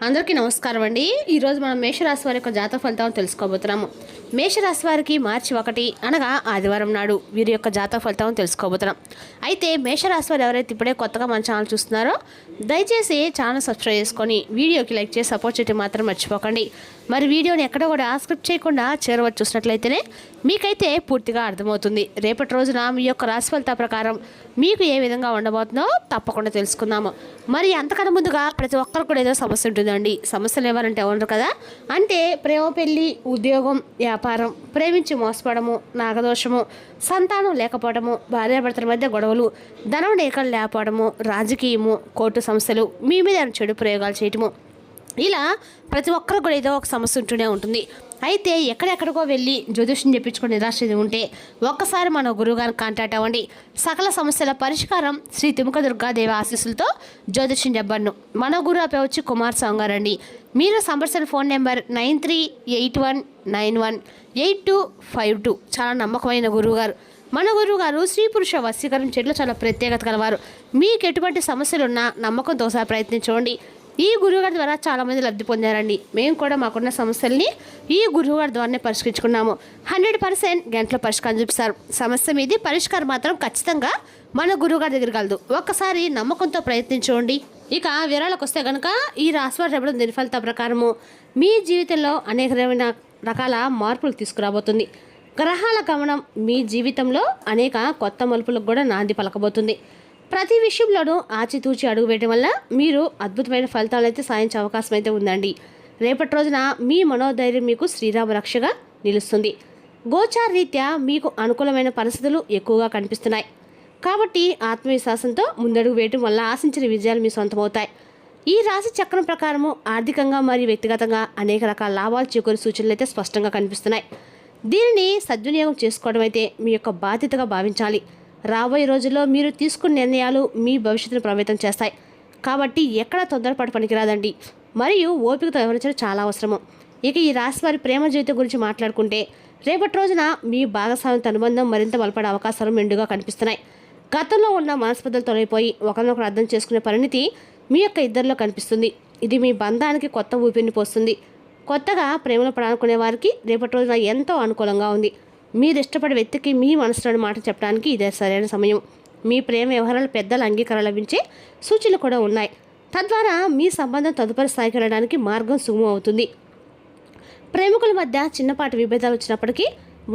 అందరికీ నమస్కారం అండి. ఈరోజు మనం మేషరాశి వారి యొక్క జాతక ఫలితాలను తెలుసుకోబోతున్నాము. మేషరాశి వారికి మార్చి 1 అనగా ఆదివారం నాడు వీరి యొక్క జాతక ఫలితాలను తెలుసుకోబోతున్నాం. అయితే మేషరాశి వారు ఎవరైతే ఇప్పుడే కొత్తగా మన ఛానల్ చూస్తున్నారో దయచేసి ఛానల్ సబ్స్క్రైబ్ చేసుకొని వీడియోకి లైక్ చేసి సపోర్ట్ చేయడం మాత్రం మర్చిపోకండి. మరి వీడియోని ఎక్కడ కూడా స్క్రిప్ట్ చేయకుండా చేరవచ్చు చూసినట్లయితేనే మీకైతే పూర్తిగా అర్థమవుతుంది. రేపటి రోజున మీ యొక్క రాశి ఫలితాల ప్రకారం మీకు ఏ విధంగా ఉండబోతుందో తప్పకుండా తెలుసుకుందాము. మరి అంతకన్నా ముందుగా ప్రతి ఒక్కరు కూడా ఏదో సమస్య ఉంటుందండి. సమస్యలు ఎవరంటే ఉండరు కదా, అంటే ప్రేమ, పెళ్లి, ఉద్యోగం, వ్యాపారం, ప్రేమించి మోసపడము, నాగదోషము, సంతానం లేకపోవడము, భార్యాభర్తల మధ్య గొడవలు, ధనం లేకపోవడము, రాజకీయము, కోర్టు సమస్యలు, మీ మీద చెడు ప్రయోగాలు చేయటము, ఇలా ప్రతి ఒక్కరు కూడా ఏదో ఒక సమస్య ఉంటూనే ఉంటుంది. అయితే ఎక్కడెక్కడికో వెళ్ళి జ్యోతిష్యం చెప్పించుకుని నిరాశ ఉంటే ఒక్కసారి మన గురువుగారిని కాంటాక్ట్ అవ్వండి. సకల సమస్యల పరిష్కారం శ్రీ తిముక దుర్గాదేవి ఆశీస్సులతో జ్యోతిష్యం చెప్పబడును. మన గురువు పేరు వచ్చి కుమార్ స్వామి గారండి. మీరు సంప్రదించిన ఫోన్ నెంబర్ 9381918252. చాలా నమ్మకమైన గురువుగారు. మన గురువుగారు స్త్రీ పురుష వశీకరణ చెట్లు చాలా ప్రత్యేకత కలవారు. మీకు ఎటువంటి సమస్యలున్నా నమ్మకంతో ఒకసారి ప్రయత్నించండి. ఈ గురువుగారి ద్వారా చాలామంది లబ్ధి పొందారండి. మేము కూడా మాకున్న సమస్యల్ని ఈ గురువుగారి ద్వారానే పరిష్కరించుకున్నాము. 100% గంటలో పరిష్కారం చూపిస్తారు. సమస్య మీది పరిష్కారం మాత్రం ఖచ్చితంగా మన గురువుగారి దగ్గర కలదు. ఒక్కసారి నమ్మకంతో ప్రయత్నించండి. ఇక వివరాలకు వస్తే కనుక ఈ రాశివారు చెప్పడం దీని ఫలిత ప్రకారము మీ జీవితంలో అనేక రకాల మార్పులు తీసుకురాబోతుంది. గ్రహాల గమనం మీ జీవితంలో అనేక కొత్త మలుపులకు కూడా నాంది పలకబోతుంది. ప్రతి విషయంలోనూ ఆచితూచి అడుగు వేయడం వల్ల మీరు అద్భుతమైన ఫలితాలు అయితే సాధించే అవకాశం అయితే ఉందండి. రేపటి రోజున మీ మనోధైర్యం మీకు శ్రీరామ రక్షగా నిలుస్తుంది. గోచార రీత్యా మీకు అనుకూలమైన పరిస్థితులు ఎక్కువగా కనిపిస్తున్నాయి కాబట్టి ఆత్మవిశ్వాసంతో ముందడుగు వేయడం వల్ల ఆశించిన విజయాలు మీ సొంతమవుతాయి. ఈ రాశి చక్రం ప్రకారము ఆర్థికంగా మరియు వ్యక్తిగతంగా అనేక రకాల లాభాలు చేకూరే సూచనలు అయితే స్పష్టంగా కనిపిస్తున్నాయి. దీనిని సద్వినియోగం చేసుకోవడం అయితే మీ యొక్క బాధ్యతగా భావించాలి. రాబోయే రోజుల్లో మీరు తీసుకున్న నిర్ణయాలు మీ భవిష్యత్తును ప్రభావితం చేస్తాయి కాబట్టి ఎక్కడ తొందరపాటు పనికిరాదండి. మరియు ఓపికతో వ్యవహరించడం చాలా అవసరము. ఇక ఈ రాశి వారి ప్రేమ జీవితం గురించి మాట్లాడుకుంటే రేపటి రోజున మీ భాగస్వామ్య అనుబంధం మరింత బలపడే అవకాశాలు మెండుగా కనిపిస్తున్నాయి. గతంలో ఉన్న మనస్పర్ధలు తొలగిపోయి ఒకరినొకరు అర్థం చేసుకునే పరిణితి మీ యొక్క ఇద్దరిలో కనిపిస్తుంది. ఇది మీ బంధానికి కొత్త ఊపిరిని పోస్తుంది. కొత్తగా ప్రేమలో పడాలనుకునే వారికి రేపటి రోజున ఎంతో అనుకూలంగా ఉంది. మీరు ఇష్టపడే వ్యక్తికి మీ మనసులోని మాట చెప్పడానికి ఇదే సరైన సమయం. మీ ప్రేమ వ్యవహారాలు పెద్దల అంగీకారం లభించే సూచనలు కూడా ఉన్నాయి. తద్వారా మీ సంబంధం తదుపరి స్థాయికి వెళ్ళడానికి మార్గం సుగమం అవుతుంది. ప్రేమికుల మధ్య చిన్నపాటి విభేదాలు వచ్చినప్పటికీ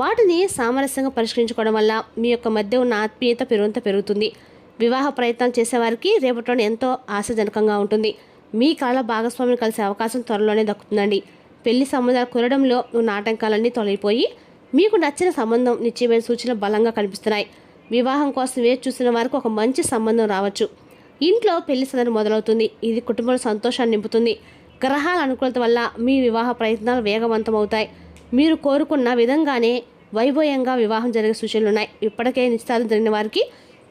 వాటిని సామరస్యంగా పరిష్కరించుకోవడం వల్ల మీ యొక్క మధ్య ఉన్న ఆత్మీయత పెరుగుతుంది. వివాహ ప్రయత్నాలు చేసేవారికి రేపటిలో ఎంతో ఆశాజనకంగా ఉంటుంది. మీ కళ భాగస్వామిని కలిసే అవకాశం త్వరలోనే దక్కుతుందండి. పెళ్లి సంబంధాలు కురడంలో ఉన్న ఆటంకాలన్నీ తొలగిపోయి మీకు నచ్చిన సంబంధం నిశ్చయమైన సూచనలు బలంగా కనిపిస్తున్నాయి. వివాహం కోసం వేచి చూసిన వారికి ఒక మంచి సంబంధం రావచ్చు. ఇంట్లో పెళ్లి సందడి మొదలవుతుంది. ఇది కుటుంబంలో సంతోషాన్ని నింపుతుంది. గ్రహాల అనుకూలత వల్ల మీ వివాహ ప్రయత్నాలు వేగవంతమవుతాయి. మీరు కోరుకున్న విధంగానే వైభవంగా వివాహం జరిగే సూచనలు ఉన్నాయి. ఇప్పటికే నిశ్చితార్థం జరిగిన వారికి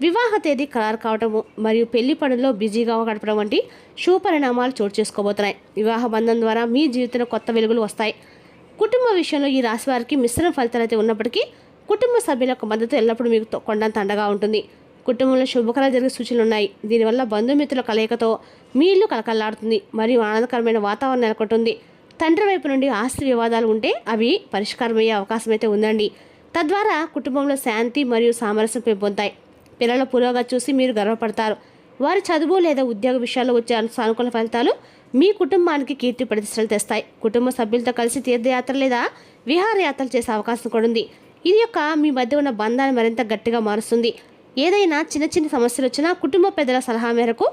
వివాహ తేదీ ఖరారు కావటము మరియు పెళ్లి పనుల్లో బిజీగా గడపడం వంటి శుభ పరిణామాలు చోటు చేసుకోబోతున్నాయి. వివాహ బంధం ద్వారా మీ జీవితంలో కొత్త వెలుగులు వస్తాయి. కుటుంబ విషయంలో ఈ రాశి వారికి మిశ్రమ ఫలితాలు అయితే ఉన్నప్పటికీ కుటుంబ సభ్యుల యొక్క మద్దతు ఎల్లప్పుడూ మీకు కొండంత అండగా ఉంటుంది. కుటుంబంలో శుభకరాలు జరిగే సూచనలు ఉన్నాయి. దీనివల్ల బంధుమిత్రుల కలయికతో మీ ఇల్లు కలకల్లాడుతుంది మరియు ఆనందకరమైన వాతావరణం నెలకొంటుంది. తండ్రి వైపు నుండి ఆస్తి వివాదాలు ఉంటే అవి పరిష్కారమయ్యే అవకాశం అయితే ఉందండి. తద్వారా కుటుంబంలో శాంతి మరియు సామరస్యం పెంపొందుతాయి. పిల్లల పురోగతి చూసి మీరు గర్వపడతారు. వారి చదువు లేదా ఉద్యోగ విషయాల్లో వచ్చే సానుకూల ఫలితాలు మీ కుటుంబానికి కీర్తి ప్రతిష్టలు తెస్తాయి. కుటుంబ సభ్యులతో కలిసి తీర్థయాత్ర లేదా విహారయాత్రలు చేసే అవకాశం కూడా ఉంది. ఇది యొక్క మీ మధ్య ఉన్న బంధాన్ని మరింత గట్టిగా మారుస్తుంది. ఏదైనా చిన్న చిన్న సమస్యలు వచ్చినా కుటుంబ పెద్దల సలహా మేరకు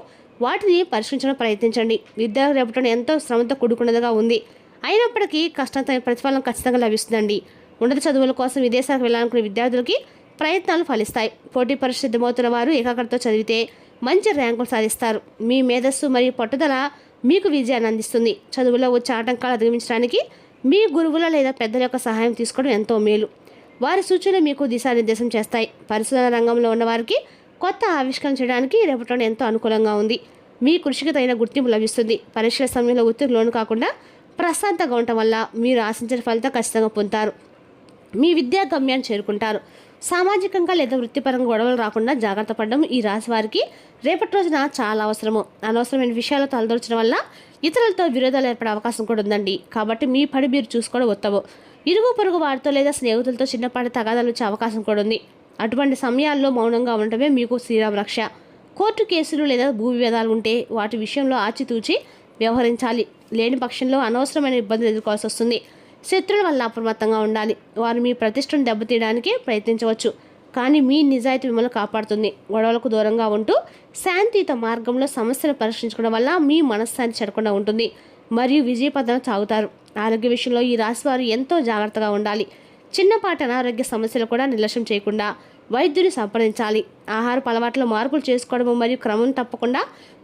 వాటిని పరిష్కరించడం ప్రయత్నించండి. విద్యార్థులు రేపటి ఎంతో శ్రమతో కూడుకున్నదిగా ఉంది. అయినప్పటికీ కష్టంతో ప్రతిఫలం ఖచ్చితంగా లభిస్తుందండి. ఉన్నత చదువుల కోసం విదేశాలకు వెళ్ళాలనుకునే విద్యార్థులకి ప్రయత్నాలు ఫలిస్తాయి. పోటీ పరీక్ష సిద్ధమవుతున్న వారు ఏకాగ్రతతో చదివితే మంచి ర్యాంకులు సాధిస్తారు. మీ మేధస్సు మరియు పట్టుదల మీకు విజయాన్ని అందిస్తుంది. చదువులో వచ్చే ఆటంకాలు అధిగమించడానికి మీ గురువుల లేదా పెద్దల యొక్క సహాయం తీసుకోవడం ఎంతో మేలు. వారి సూచనలు మీకు దిశానిర్దేశం చేస్తాయి. పరిశోధన రంగంలో ఉన్నవారికి కొత్త ఆవిష్కరణ చేయడానికి రేపటి ఎంతో అనుకూలంగా ఉంది. మీ కృషికి తగిన గుర్తింపు లభిస్తుంది. పరీక్షల సమయంలో ఒత్తిడి లోను కాకుండా ప్రశాంతంగా ఉండటం వల్ల మీరు ఆశించిన ఫలితం ఖచ్చితంగా పొందుతారు. మీ విద్యా గమ్యాన్ని చేరుకుంటారు. సామాజికంగా లేదా వృత్తిపరంగా గొడవలు రాకుండా జాగ్రత్త పడడం ఈ రాశి వారికి రేపటి రోజున చాలా అవసరము. అనవసరమైన విషయాలు తలదొరచడం వల్ల ఇతరులతో విరోధాలు ఏర్పడే అవకాశం కూడా ఉందండి. కాబట్టి మీ పని మీరు చూసుకోవడం ఉత్తమం. ఇరుగు పొరుగు వారితో లేదా స్నేహితులతో చిన్నపాటి తగాదాలు వచ్చే అవకాశం కూడా ఉంది. అటువంటి సమయాల్లో మౌనంగా ఉండటమే మీకు శ్రీరామ రక్ష. కోర్టు కేసులు లేదా భూ వివాదాలు ఉంటే వాటి విషయంలో ఆచితూచి వ్యవహరించాలి. లేని పక్షంలో అనవసరమైన ఇబ్బందులు ఎదుర్కోవాల్సి వస్తుంది. శత్రువుల వల్ల అప్రమత్తంగా ఉండాలి. వారు మీ ప్రతిష్టను దెబ్బతీయడానికి ప్రయత్నించవచ్చు, కానీ మీ నిజాయితీ మిమ్మల్ని కాపాడుతుంది. గొడవలకు దూరంగా ఉంటూ శాంతియుత మార్గంలో సమస్యను పరిష్కరించుకోవడం వల్ల మీ మనశ్శాంతి చెడకుండా ఉంటుంది మరియు విజయపథం సాగుతారు. ఆరోగ్య విషయంలో ఈ రాశి వారు ఎంతో జాగ్రత్తగా ఉండాలి. చిన్నపాటి అనారోగ్య సమస్యలు కూడా నిర్లక్ష్యం చేయకుండా వైద్యుని సంప్రదించాలి. ఆహారపు అలవాట్లో మార్పులు చేసుకోవడం మరియు క్రమం తప్పకుండా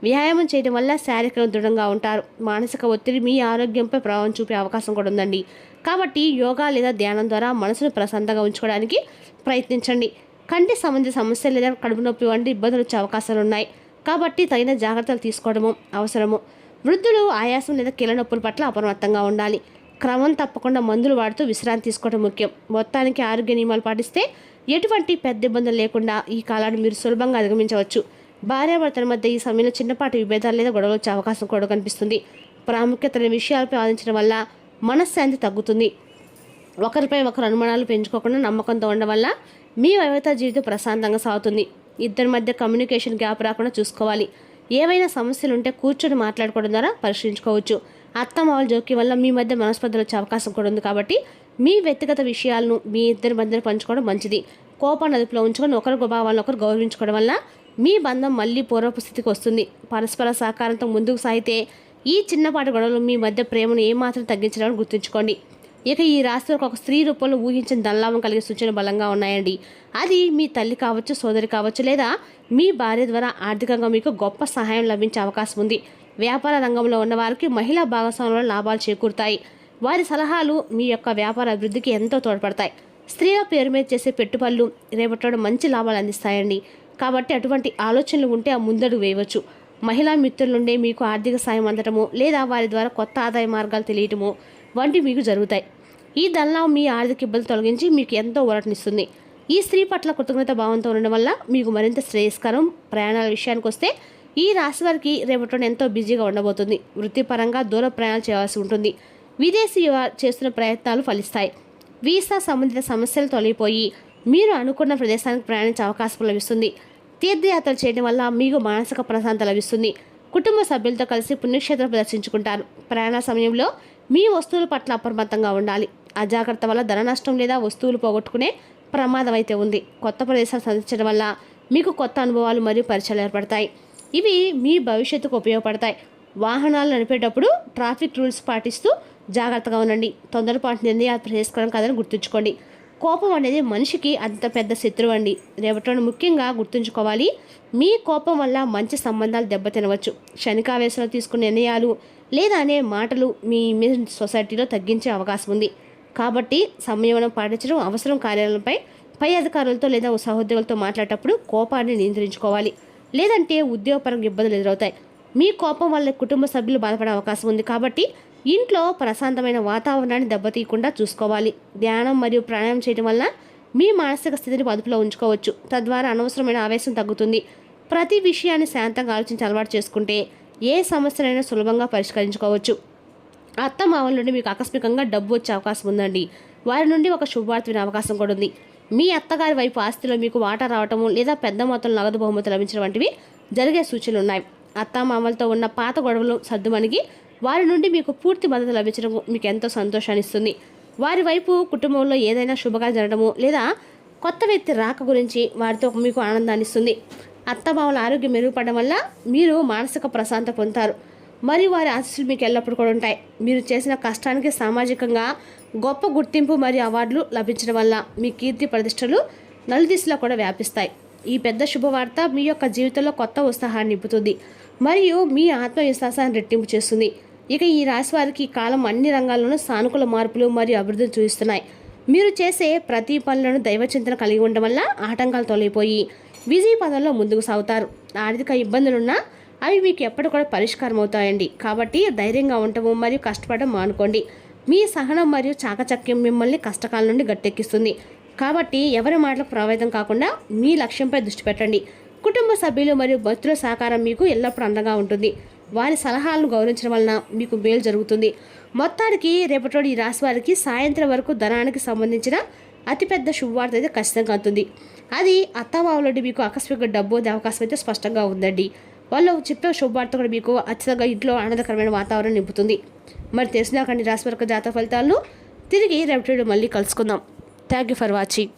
వ్యాయామం చేయడం వల్ల శారీరకంగా దృఢంగా ఉంటారు. మానసిక ఒత్తిడి మీ ఆరోగ్యంపై ప్రభావం చూపే అవకాశం కూడా ఉందండి. కాబట్టి యోగా లేదా ధ్యానం ద్వారా మనసును ప్రశాంతంగా ఉంచుకోవడానికి ప్రయత్నించండి. కంటి సంబంధిత సమస్యలు లేదా కడుపు నొప్పి వంటి ఇబ్బందులు వచ్చే అవకాశాలు ఉన్నాయి. కాబట్టి తగిన జాగ్రత్తలు తీసుకోవడము అవసరము. వృద్ధులు ఆయాసం లేదా కీళ్ళ నొప్పుల పట్ల అప్రమత్తంగా ఉండాలి. క్రమం తప్పకుండా మందులు వాడుతూ విశ్రాంతి తీసుకోవడం ముఖ్యం. మొత్తానికి ఆరోగ్య నియమాలు పాటిస్తే ఎటువంటి పెద్ద ఇబ్బందులు లేకుండా ఈ కాలాన్ని మీరు సులభంగా అధిగమించవచ్చు. భార్యాభర్తల మధ్య ఈ సమయంలో చిన్నపాటి విభేదాలు లేదా గొడవలు వచ్చే అవకాశం కూడా కనిపిస్తుంది. ప్రాముఖ్యత విషయాలపై ఆలోచించడం వల్ల మనశ్శాంతి తగ్గుతుంది. ఒకరిపై ఒకరు అనుమానాలు పెంచుకోకుండా నమ్మకంతో ఉండడం వల్ల మీ వైవాహిక జీవితం ప్రశాంతంగా సాగుతుంది. ఇద్దరి మధ్య కమ్యూనికేషన్ గ్యాప్ రాకుండా చూసుకోవాలి. ఏవైనా సమస్యలు ఉంటే కూర్చొని మాట్లాడుకోవడం ద్వారా పరిష్కరించుకోవచ్చు. అత్తమామల జోక్యం వల్ల మీ మధ్య మనస్పర్ధలు వచ్చే అవకాశం కూడా ఉంది. కాబట్టి మీ వ్యక్తిగత విషయాలను మీ ఇద్దరి మధ్య పంచుకోవడం మంచిది. కోపాన్ని అదుపులో ఉంచుకొని ఒకరి భావాలను ఒకరు గౌరవించుకోవడం వల్ల మీ బంధం మళ్ళీ పూర్వపు స్థితికి వస్తుంది. పరస్పర సహకారంతో ముందుకు సాగితే ఈ చిన్నపాటి గొడవలు మీ మధ్య ప్రేమను ఏమాత్రం తగ్గించడానికి గుర్తుంచుకోండి. ఇక ఈ రాశిలో ఒక స్త్రీ రూపంలో ఊహించిన ధనలాభం కలిగే సూచనలు బలంగా ఉన్నాయండి. అది మీ తల్లి కావచ్చు, సోదరి కావచ్చు, లేదా మీ భార్య ద్వారా ఆర్థికంగా మీకు గొప్ప సహాయం లభించే అవకాశం ఉంది. వ్యాపార రంగంలో ఉన్న వారికి మహిళా భాగస్వాముల లాభాలు చేకూరుతాయి. వారి సలహాలు మీ యొక్క వ్యాపార అభివృద్ధికి ఎంతో తోడ్పడతాయి. స్త్రీల పేరు మీద చేసే పెట్టుబడులు రేపట్లో మంచి లాభాలు అందిస్తాయండి. కాబట్టి అటువంటి ఆలోచనలు ఉంటే ఆ ముందడుగు వేయవచ్చు. మహిళా మిత్రుల నుండి మీకు ఆర్థిక సాయం అందటము లేదా వారి ద్వారా కొత్త ఆదాయ మార్గాలు తెలియటము వంటివి మీకు జరుగుతాయి. ఈ ధనలాభం మీ ఆర్థిక ఇబ్బందులు తొలగించి మీకు ఎంతో ఊరటనిస్తుంది. ఈ స్త్రీ పట్ల కృతజ్ఞత భావంతో ఉండడం వల్ల మీకు మరింత శ్రేయస్కరం. ప్రయాణాల విషయానికి వస్తే ఈ రాశి వారికి రేపట్లో ఎంతో బిజీగా ఉండబోతుంది. వృత్తిపరంగా దూర ప్రయాణాలు చేయాల్సి ఉంటుంది. విదేశీ చేస్తున్న ప్రయత్నాలు ఫలిస్తాయి. వీసా సంబంధిత సమస్యలు తొలగిపోయి మీరు అనుకున్న ప్రదేశానికి ప్రయాణించే అవకాశం లభిస్తుంది. తీర్థయాత్రలు చేయడం వల్ల మీకు మానసిక ప్రశాంతత లభిస్తుంది. కుటుంబ సభ్యులతో కలిసి పుణ్యక్షేత్రం ప్రదర్శించుకుంటారు. ప్రయాణ సమయంలో మీ వస్తువుల పట్ల అప్రమత్తంగా ఉండాలి. అజాగ్రత్త వల్ల ధన నష్టం లేదా వస్తువులు పోగొట్టుకునే ప్రమాదం అయితే ఉంది. కొత్త ప్రదేశాలు సందర్శించడం వల్ల మీకు కొత్త అనుభవాలు మరియు పరిచయాలు ఏర్పడతాయి. ఇవి మీ భవిష్యత్తుకు ఉపయోగపడతాయి. వాహనాలు నడిపేటప్పుడు ట్రాఫిక్ రూల్స్ పాటిస్తూ జాగ్రత్తగా ఉండండి. తొందరపాటు నిర్ణయాలు ప్రవేశకరం కాదని గుర్తుంచుకోండి. కోపం అనేది మనిషికి అంత పెద్ద శత్రువు అండి. రేపటిలో ముఖ్యంగా గుర్తుంచుకోవాలి, మీ కోపం వల్ల మంచి సంబంధాలు దెబ్బతినవచ్చు. క్షణికావేశంలో తీసుకునే నిర్ణయాలు లేదా అనే మాటలు మీ ఇమేజ్ సొసైటీలో తగ్గించే అవకాశం ఉంది. కాబట్టి సంయమనం పాటించడం అవసరం. కార్యాలయంపై పై అధికారులతో లేదా సహోద్యోగులతో మాట్లాడేటప్పుడు కోపాన్ని నియంత్రించుకోవాలి, లేదంటే ఉద్యోగపరంగా ఇబ్బందులు ఎదురవుతాయి. మీ కోపం వల్ల కుటుంబ సభ్యులు బాధపడే అవకాశం ఉంది. కాబట్టి ఇంట్లో ప్రశాంతమైన వాతావరణాన్ని దెబ్బతీయకుండా చూసుకోవాలి. ధ్యానం మరియు ప్రాణాయామం చేయడం వల్ల మీ మానసిక స్థితిని అదుపులో ఉంచుకోవచ్చు. తద్వారా అనవసరమైన ఆవేశం తగ్గుతుంది. ప్రతి విషయాన్ని శాంతంగా ఆలోచించి అలవాటు చేసుకుంటే ఏ సమస్యనైనా సులభంగా పరిష్కరించుకోవచ్చు. అత్తమామల నుండి మీకు ఆకస్మికంగా డబ్బు వచ్చే అవకాశం ఉందండి. వారి నుండి ఒక శుభవార్త వినే అవకాశం కూడా ఉంది. మీ అత్తగారి వైపు ఆస్తిలో మీకు వాటా రావటము లేదా పెద్ద మొత్తంలో నగదు బహుమతి లభించడం వంటివి జరిగే సూచనలు ఉన్నాయి. అత్తమామలతో ఉన్న పాత గొడవలు సర్దుమణిగి వారి నుండి మీకు పూర్తి మద్దతు లభించడం మీకు ఎంతో సంతోషాన్ని ఇస్తుంది. వారి వైపు కుటుంబంలో ఏదైనా శుభగా జరగడము లేదా కొత్త వ్యక్తి రాక గురించి వారితో మీకు ఆనందాన్ని ఇస్తుంది. అత్తమామల ఆరోగ్యం మెరుగుపడడం వల్ల మీరు మానసిక ప్రశాంతత పొందుతారు మరియు వారి ఆశీస్సులు మీకు ఎల్లప్పుడూ కూడా ఉంటాయి. మీరు చేసిన కష్టానికి సామాజికంగా గొప్ప గుర్తింపు మరియు అవార్డులు లభించడం వల్ల మీ కీర్తి ప్రతిష్టలు నలుదిశలో కూడా వ్యాపిస్తాయి. ఈ పెద్ద శుభవార్త మీ యొక్క జీవితంలో కొత్త ఉత్సాహాన్ని నింపుతుంది మరియు మీ ఆత్మవిశ్వాసాన్ని రెట్టింపు చేస్తుంది. ఇక ఈ రాశి వారికి ఈ కాలం అన్ని రంగాల్లోనూ సానుకూల మార్పులు మరియు అభివృద్ధిని చూపిస్తున్నాయి. మీరు చేసే ప్రతి పనులను దైవచింతన కలిగి ఉండడం వల్ల ఆటంకాలు తొలగిపోయి విజయ పదంలో ముందుకు సాగుతారు. ఆర్థిక ఇబ్బందులున్నా అవి మీకు ఎప్పటి కూడా పరిష్కారం అవుతాయండి. కాబట్టి ధైర్యంగా ఉండటము మరియు కష్టపడడం మానుకోండి. మీ సహనం మరియు చాకచక్యం మిమ్మల్ని కష్టకాల నుండి గట్టెక్కిస్తుంది. కాబట్టి ఎవరి మాటలకు ప్రభావితం కాకుండా మీ లక్ష్యంపై దృష్టి పెట్టండి. కుటుంబ సభ్యులు మరియు భక్తుల సహకారం మీకు ఎల్లప్పుడూ అండగా ఉంటుంది. వారి సలహాలను గౌరవించడం వలన మీకు మేలు జరుగుతుంది. మొత్తానికి రేపటి రోజు ఈ రాశి వారికి సాయంత్రం వరకు ధనానికి సంబంధించిన అతిపెద్ద శుభవార్త అయితే ఖచ్చితంగా అవుతుంది. అది అత్తమామలుండి మీకు ఆకస్మిక డబ్బు అనే అవకాశం అయితే స్పష్టంగా ఉందండి. వాళ్ళు చెప్పే శుభవార్త కూడా మీకు అత్యంతంగా ఇంట్లో ఆనందకరమైన వాతావరణం నింపుతుంది. మరి తెలిసినాకండి రాశి వారికి జాతక ఫలితాలను తిరిగి రేపటి మళ్ళీ కలుసుకుందాం. Thank you for watching.